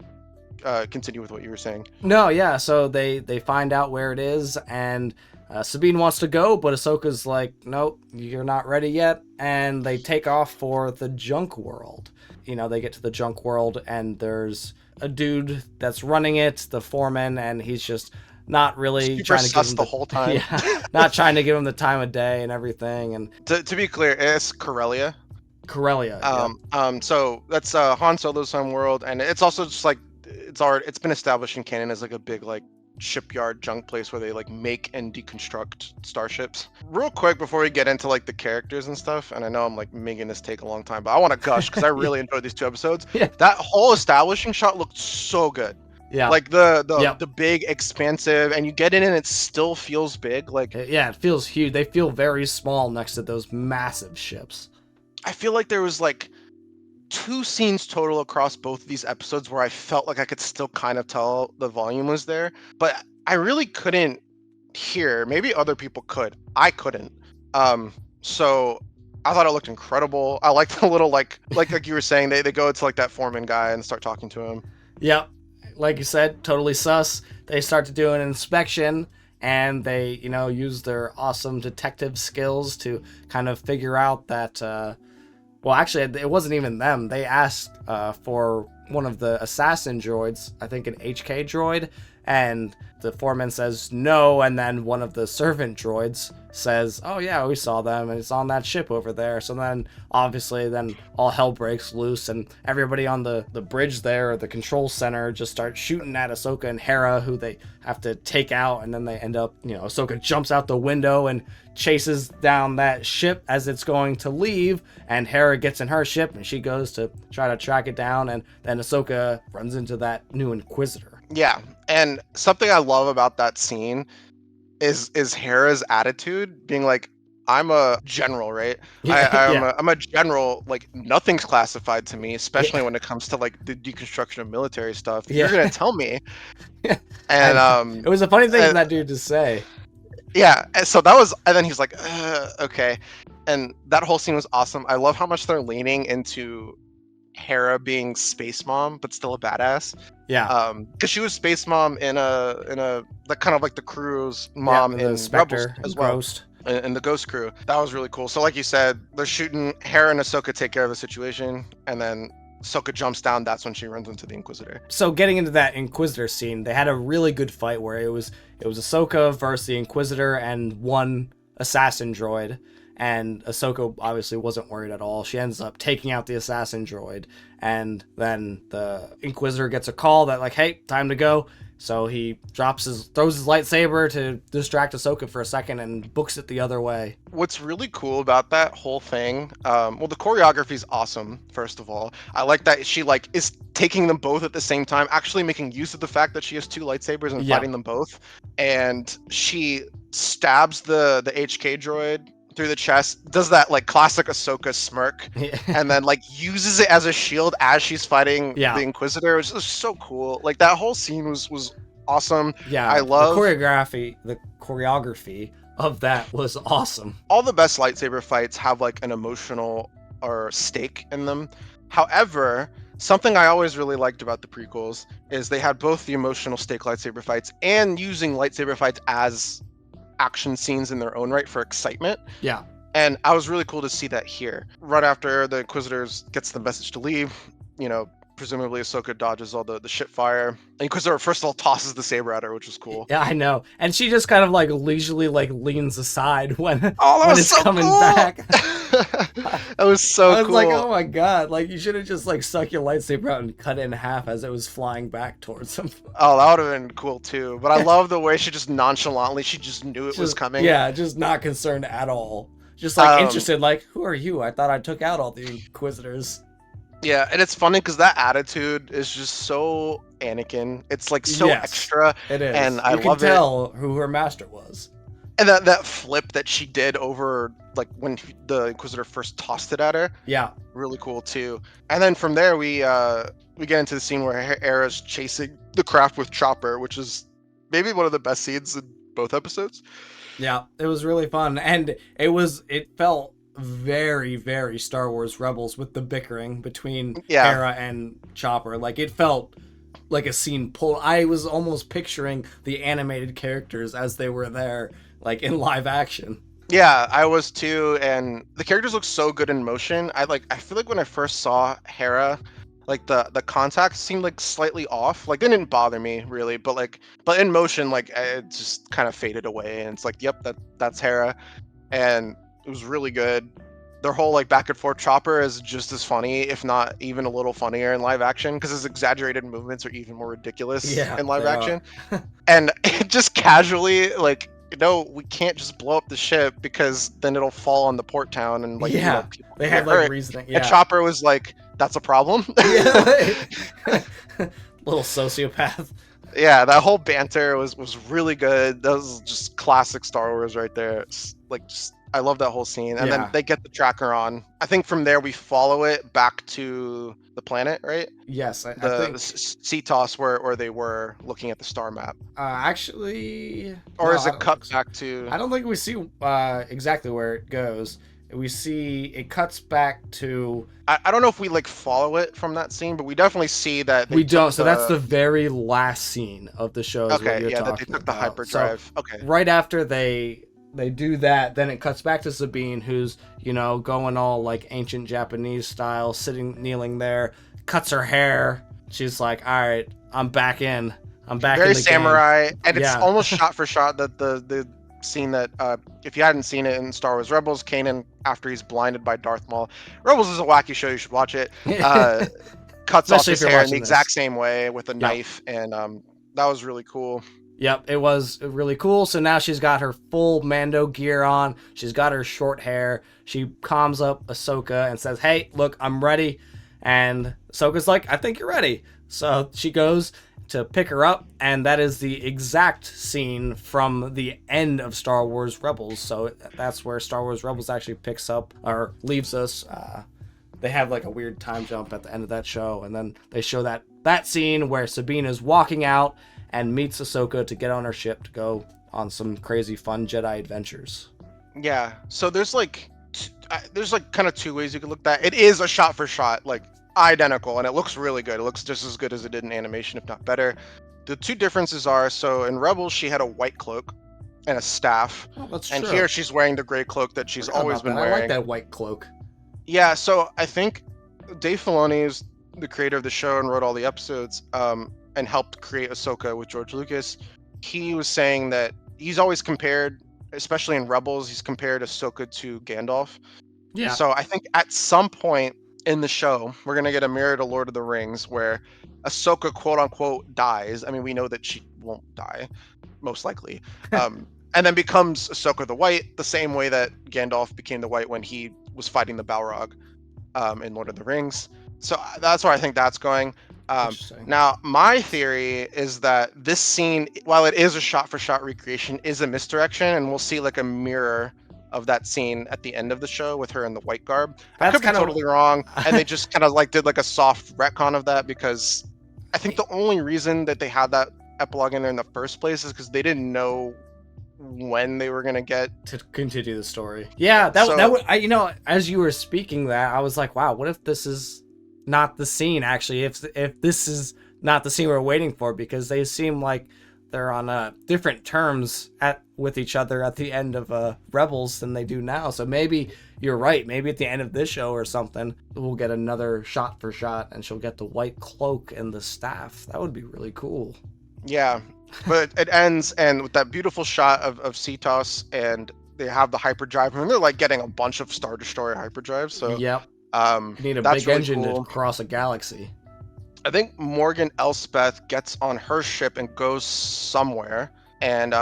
continue with what you were saying. No, yeah. So they find out where it is, and Sabine wants to go, but Ahsoka's like, nope, you're not ready yet. And they take off for the junk world. You know, they get to the junk world, and there's a dude that's running it, the foreman, and he's just not really Super trying to give him the whole time. Yeah, not trying to give him the time of day and everything. And to be clear, it's Corellia. Corellia. So that's Han Solo's home world, and it's also just like it's been established in canon as like a big like shipyard junk place where they like make and deconstruct starships. Real quick before we get into like the characters and stuff, and I know I'm like making this take a long time, but I want to gush because I really enjoyed these 2 episodes. Yeah. That whole establishing shot looked so good. Yeah. Like the big expansive, and you get in and it still feels big. Like yeah, it feels huge. They feel very small next to those massive ships. I feel like there was like 2 scenes total across both of these episodes where I felt like I could still kind of tell the volume was there, but I really couldn't hear. Maybe other people could. I couldn't. So I thought it looked incredible. I liked the little like you were saying, they go to like that foreman guy and start talking to him. Yep. Like you said, totally sus. They start to do an inspection, and they, you know, use their awesome detective skills to kind of figure out that well, actually, it wasn't even them. They asked for one of the assassin droids, I think an HK droid, and the foreman says no, and then one of the servant droids says, oh yeah, we saw them, and it's on that ship over there. So then, obviously, then all hell breaks loose, and everybody on the bridge there, the control center, just starts shooting at Ahsoka and Hera, who they have to take out, and then they end up, you know, Ahsoka jumps out the window and chases down that ship as it's going to leave, and Hera gets in her ship, and she goes to try to track it down, and then Ahsoka runs into that new Inquisitor. Yeah, and something I love about that scene is Hera's attitude, being like, I'm a general, right? I'm a general, like nothing's classified to me, especially when it comes to like the deconstruction of military stuff. You're gonna tell me. And it was a funny thing for that dude to say. Yeah, and so that was, and then he's like, okay. And that whole scene was awesome. I love how much they're leaning into Hera being space mom, but still a badass. Yeah. Because she was space mom in a like kind of like the crew's mom in Rebels as well. Ghost. In the Ghost crew. That was really cool. So like you said, they're shooting, Hera and Ahsoka take care of the situation, and then Ahsoka jumps down. That's when she runs into the Inquisitor. So getting into that Inquisitor scene, they had a really good fight where it was Ahsoka versus the Inquisitor and one assassin droid. And Ahsoka obviously wasn't worried at all. She ends up taking out the assassin droid, and then the Inquisitor gets a call that like, hey, time to go. So he throws his lightsaber to distract Ahsoka for a second and books it the other way. What's really cool about that whole thing, well, the choreography is awesome, first of all. I like that she like is taking them both at the same time, actually making use of the fact that she has 2 lightsabers and fighting them both. And she stabs the HK droid through the chest, does that like classic Ahsoka smirk, and then like uses it as a shield as she's fighting the Inquisitor. It was so cool. Like that whole scene was awesome. Yeah, I love the choreography of that was awesome. All the best lightsaber fights have like an emotional or stake in them. However, something I always really liked about the prequels is they had both the emotional stake lightsaber fights and using lightsaber fights as action scenes in their own right for excitement. Yeah. And I was really cool to see that here. Right after the Inquisitors gets the message to leave, you know, presumably Ahsoka dodges all the ship fire. The Inquisitor first of all tosses the saber at her, which was cool. Yeah, I know. And she just kind of like leisurely like leans aside when it's so coming cool. back. That was so cool. I was like, oh my god, like you should have just like sucked your lightsaber out and cut it in half as it was flying back towards him. Oh, that would have been cool too. But I love the way she just nonchalantly, she just knew it was coming. Yeah, just not concerned at all. Just like interested, like, who are you? I thought I took out all the Inquisitors. Yeah, and it's funny because that attitude is just so Anakin. It's like so Yes, extra, it and is. I You can love it. tell who her master was. And that flip that she did over like when the Inquisitor first tossed it at her, Yeah. really cool too. And then from there we get into the scene where Hera's chasing the craft with Chopper, which is maybe one of the best scenes in both episodes. Yeah, it was really fun, and it felt very, very Star Wars Rebels with the bickering between Yeah, Hera and Chopper. Like, it felt like a scene pulled. I was almost picturing the animated characters as they were there, like in live action. yeah, I was too, and the characters look so good in motion. I feel like when I first saw Hera, like the contact seemed like slightly off. Like, they didn't bother me really, but in motion, like it just kind of faded away, and it's like, yep, that's Hera, and it was really good. Their whole like back and forth Chopper is just as funny, if not even a little funnier in live action, because his exaggerated movements are even more ridiculous Yeah, in live they action. are. And it just casually like, no, we can't just blow up the ship because then it'll fall on the port town and like, Yeah, people they can had get like hurt. reasoning. And Yeah, Chopper was like, that's a problem. yeah, little sociopath. Yeah, that whole banter was really good. That was just classic Star Wars right there. It's like, just I love that whole scene. And then Yeah. they get the tracker on. I think from there we follow it back to the planet, right? Yes, I The think. sea toss where they were looking at the star map. Actually, Or no, is I it don't think cut so. back to? I don't think we see exactly where it goes. We see it cuts back to. I don't know if we like follow it from that scene, but we definitely see that they We took don't. So that's the. the very last scene of the show, is what Okay, you're yeah, that they talking took the about. So hyperdrive. Okay. right after they do that, then it cuts back to Sabine, who's going all like ancient Japanese style, sitting kneeling there, cuts her hair. She's like, "All right, I'm back in. I'm back in Very the game." samurai, and it's Yeah. almost shot for shot that the scene that if you hadn't seen it in Star Wars Rebels, Kanan after he's blinded by Darth Maul. Rebels is a wacky show. You should watch it. Cuts off Especially if his you're hair in the watching exact this. same way with a Yep. knife, and that was really cool. Yep, it was really cool. So now she's got her full Mando gear on. She's got her short hair. She calms up Ahsoka and says, "Hey, look, I'm ready." And Ahsoka's like, "I think you're ready." So she goes to pick her up, and that is the exact scene from the end of Star Wars Rebels. So that's where Star Wars Rebels actually picks up or leaves us. They have like a weird time jump at the end of that show, and then they show that scene where Sabine is walking out and meets Ahsoka to get on her ship to go on some crazy fun Jedi adventures. Yeah. So there's like kind of two ways you could look at that. It is a shot for shot, like identical, and it looks really good. It looks just as good as it did in animation, if not better. The two differences are, so in Rebels she had a white cloak and a staff, Oh, that's and true. here she's wearing the gray cloak that she's Forgot always about been that. I like wearing. that white cloak. Yeah. So I think Dave Filoni is the creator of the show and wrote all the episodes, and helped create Ahsoka with George Lucas. He was saying that he's always compared, especially in Rebels, he's compared Ahsoka to Gandalf. Yeah. So I think at some point in the show, we're gonna get a mirror to Lord of the Rings where Ahsoka quote unquote dies. I mean, we know that she won't die, most likely. And then becomes Ahsoka the White, the same way that Gandalf became the White when he was fighting the Balrog in Lord of the Rings. So that's where I think that's going. Interesting. Now, my theory is that this scene, while it is a shot-for-shot recreation, is a misdirection, and we'll see like a mirror of that scene at the end of the show with her in the white garb. I That's could be kind of totally wrong, and they just kind of like did like a soft retcon of that, because I think the only reason that they had that epilogue in there in the first place is because they didn't know when they were gonna get. to continue the story. Yeah, So that would as you were speaking that, I was like, wow, what if this is not the scene actually? If this is not the scene we're waiting for, because they seem like they're on different terms with each other at the end of Rebels than they do now. So maybe you're right. Maybe at the end of this show or something, we'll get another shot for shot, and she'll get the white cloak and the staff. That would be really cool. yeah, but it ends and with that beautiful shot of Cetos, and they have the hyperdrive, and they're like getting a bunch of Star Destroyer hyperdrives. So Yep. You need a that's big really engine to cool. cross a galaxy. I think Morgan Elsbeth gets on her ship and goes somewhere. And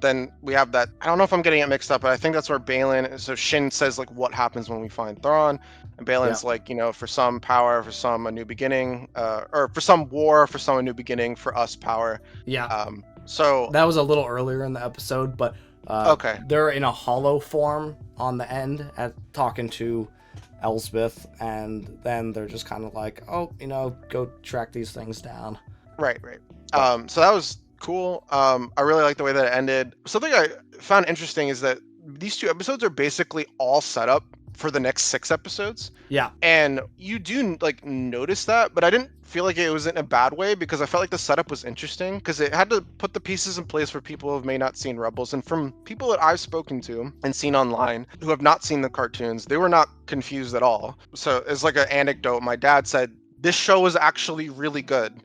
then we have that. I don't know if I'm getting it mixed up, but I think that's where Baylan. So Shin says like, "What happens when we find Thrawn?" And Baylan's like, for some power, for some a new beginning, or for some war, for some a new beginning, for us power. Yeah. So that was a little earlier in the episode, but okay, they're in a hollow form on the end at talking to Elsbeth, and then they're just kind of like, oh, go track these things down. right. So that was cool. I really like the way that it ended. Something I found interesting is that these 2 episodes are basically all set up for the next 6 episodes. Yeah. And you do like notice that, but I didn't feel like it was in a bad way because I felt like the setup was interesting because it had to put the pieces in place for people who may not seen Rebels. And from people that I've spoken to and seen online who have not seen the cartoons, they were not confused at all. So it's like an anecdote. My dad said this show was actually really good,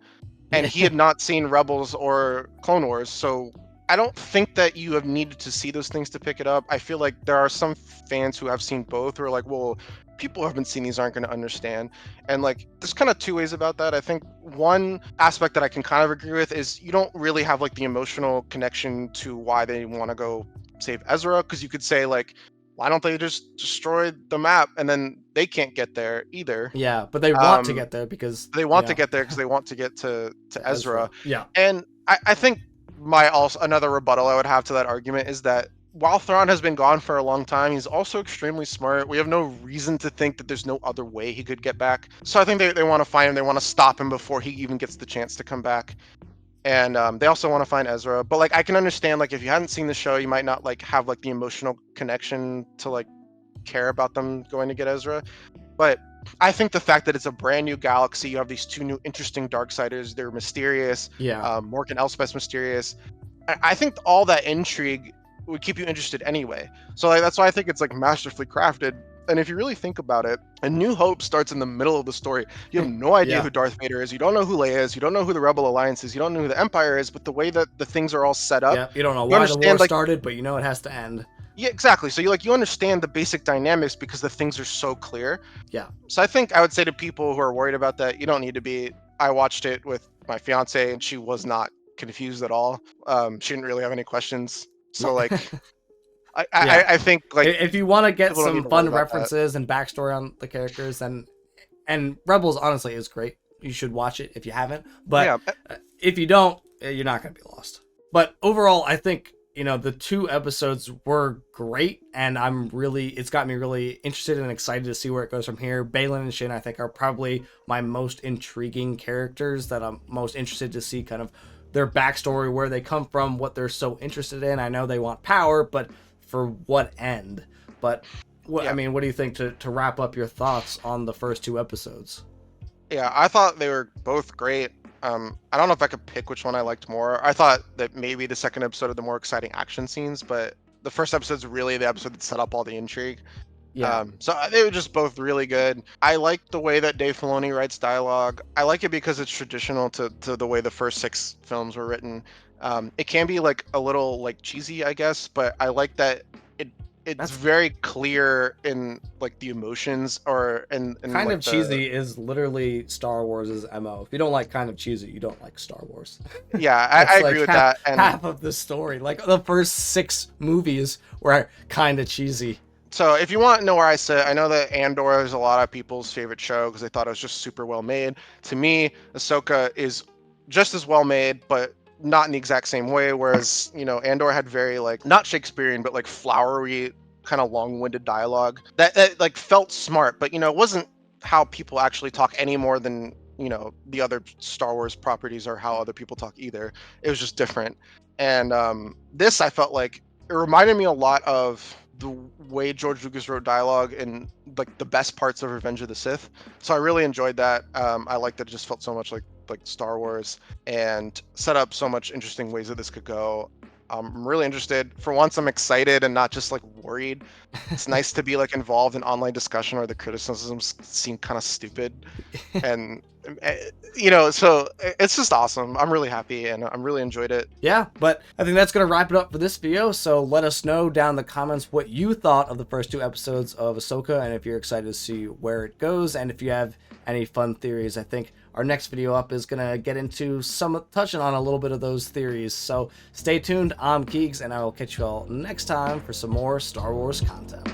and he had not seen Rebels or Clone Wars, so I don't think that you have needed to see those things to pick it up. I feel like there are some fans who have seen both who are like, well, people who haven't seen these aren't going to understand. And like, there's kind of 2 ways about that. I think one aspect that I can kind of agree with is you don't really have like the emotional connection to why they want to go save Ezra, because you could say like, why don't they just destroy the map and then they can't get there either? Yeah, but they want to get there because they want to get there because they want to get to Ezra. Yeah. And I think another rebuttal I would have to that argument is that while Thrawn has been gone for a long time, he's also extremely smart. We have no reason to think that there's no other way he could get back. So I think they want to find him. They want to stop him before he even gets the chance to come back. And they also want to find Ezra. But like, I can understand, like, if you hadn't seen the show, you might not like have like the emotional connection to like care about them going to get Ezra. But I think the fact that it's a brand new galaxy, you have these 2 new interesting Darksiders, they're mysterious. Yeah. Morgan Elsbeth's mysterious. I think all that intrigue would keep you interested anyway. So like, that's why I think it's like masterfully crafted. And if you really think about it, A New Hope starts in the middle of the story. You have no idea who Darth Vader is. You don't know who Leia is. You don't know who the Rebel Alliance is. You don't know who the Empire is. But the way that the things are all set up, you don't know why the war started, but you know it has to end. Yeah, exactly. So you understand the basic dynamics because the things are so clear. Yeah. So I think I would say to people who are worried about that, you don't need to be. I watched it with my fiance and she was not confused at all. She didn't really have any questions. So like, I think like if you want to get some fun references and backstory on the characters, and Rebels honestly is great. You should watch it if you haven't. But if you don't, you're not going to be lost. But overall, I think the 2 episodes were great, and it's got me really interested and excited to see where it goes from here. Baylan and Shin, I think, are probably my most intriguing characters that I'm most interested to see kind of their backstory, where they come from, what they're so interested in. I know they want power, but for what end? But I mean, what do you think to wrap up your thoughts on the first 2 episodes? Yeah, I thought they were both great. I don't know if I could pick which one I liked more. I thought that maybe the second episode had the more exciting action scenes, but the first episode's really the episode that set up all the intrigue. Yeah. So they were just both really good. I like the way that Dave Filoni writes dialogue. I like it because it's traditional to the way the first 6 films were written. It can be like a little like cheesy, I guess, but I like that it's very clear in like the emotions in kind like of cheesy is literally Star Wars' MO. If you don't like kind of cheesy, you don't like Star Wars. Yeah, I agree with that. And half of the story, like the first 6 movies were kind of cheesy. So if you want to know where I sit, I know that Andor is a lot of people's favorite show because they thought it was just super well made. To me, Ahsoka is just as well made, but not in the exact same way. Whereas, Andor had very like, not Shakespearean, but like flowery, kind of long-winded dialogue that like felt smart, but it wasn't how people actually talk any more than, the other Star Wars properties or how other people talk either. It was just different. And this, I felt like it reminded me a lot of the way George Lucas wrote dialogue in like the best parts of Revenge of the Sith. So I really enjoyed that. I liked that it just felt so much like Star Wars and set up so much interesting ways that this could go. I'm really interested. For once, I'm excited and not just like worried. It's nice to be like involved in online discussion where the criticisms seem kind of stupid, and So it's just awesome. I'm really happy and I'm really enjoyed it. Yeah, but I think that's going to wrap it up for this video, so let us know down in the comments what you thought of the first 2 episodes of Ahsoka, and if you're excited to see where it goes, and if you have any fun theories. I think our next video up is going to get into touching on a little bit of those theories, so stay tuned. I'm Keegs, and I will catch you all next time for some more Star Wars content.